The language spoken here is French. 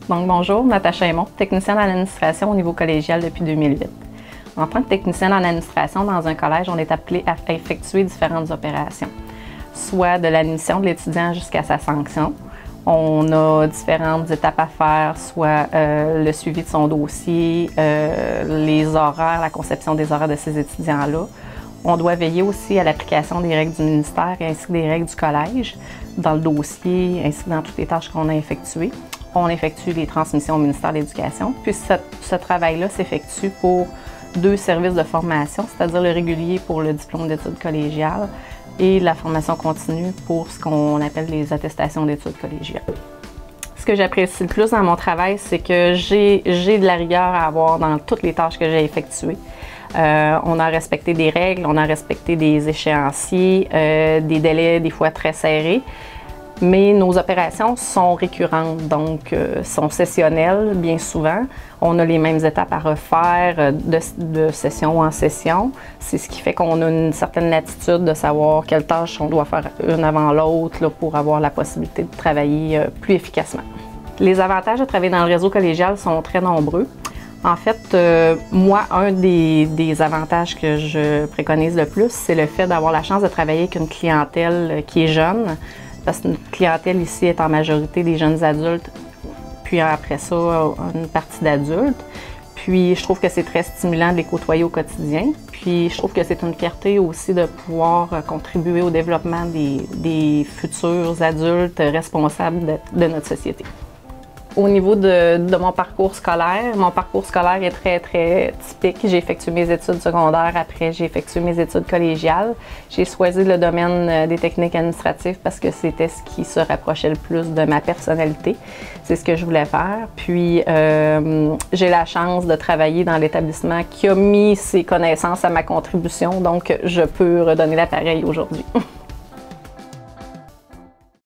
Donc bonjour, Natacha Aymon, technicienne en administration au niveau collégial depuis 2008. En tant que technicienne en administration dans un collège, on est appelé à effectuer différentes opérations, soit de l'admission de l'étudiant jusqu'à sa sanction. On a différentes étapes à faire, soit le suivi de son dossier, les horaires, la conception des horaires de ces étudiants-là. On doit veiller aussi à l'application des règles du ministère ainsi que des règles du collège dans le dossier ainsi que dans toutes les tâches qu'on a effectuées. On effectue les transmissions au ministère de l'Éducation. Puis ce travail-là s'effectue pour 2 services de formation, c'est-à-dire le régulier pour le diplôme d'études collégiales et la formation continue pour ce qu'on appelle les attestations d'études collégiales. Ce que j'apprécie le plus dans mon travail, c'est que j'ai de la rigueur à avoir dans toutes les tâches que j'ai effectuées. On a respecté des règles, on a respecté des échéanciers, des délais des fois très serrés. Mais nos opérations sont récurrentes, donc sont sessionnelles bien souvent. On a les mêmes étapes à refaire de session en session. C'est ce qui fait qu'on a une certaine latitude de savoir quelles tâches on doit faire une avant l'autre pour avoir la possibilité de travailler plus efficacement. Les avantages de travailler dans le réseau collégial sont très nombreux. En fait, moi, un des avantages que je préconise le plus, c'est le fait d'avoir la chance de travailler avec une clientèle qui est jeune. Parce que notre clientèle ici est en majorité des jeunes adultes, puis après ça, une partie d'adultes. Puis je trouve que c'est très stimulant de les côtoyer au quotidien. Puis je trouve que c'est une fierté aussi de pouvoir contribuer au développement des futurs adultes responsables de notre société. Au niveau de mon parcours scolaire est très typique. J'ai effectué mes études secondaires, après j'ai effectué mes études collégiales. J'ai choisi le domaine des techniques administratives parce que c'était ce qui se rapprochait le plus de ma personnalité. C'est ce que je voulais faire. Puis j'ai la chance de travailler dans l'établissement qui a mis ses connaissances à ma contribution, donc je peux redonner l'appareil aujourd'hui.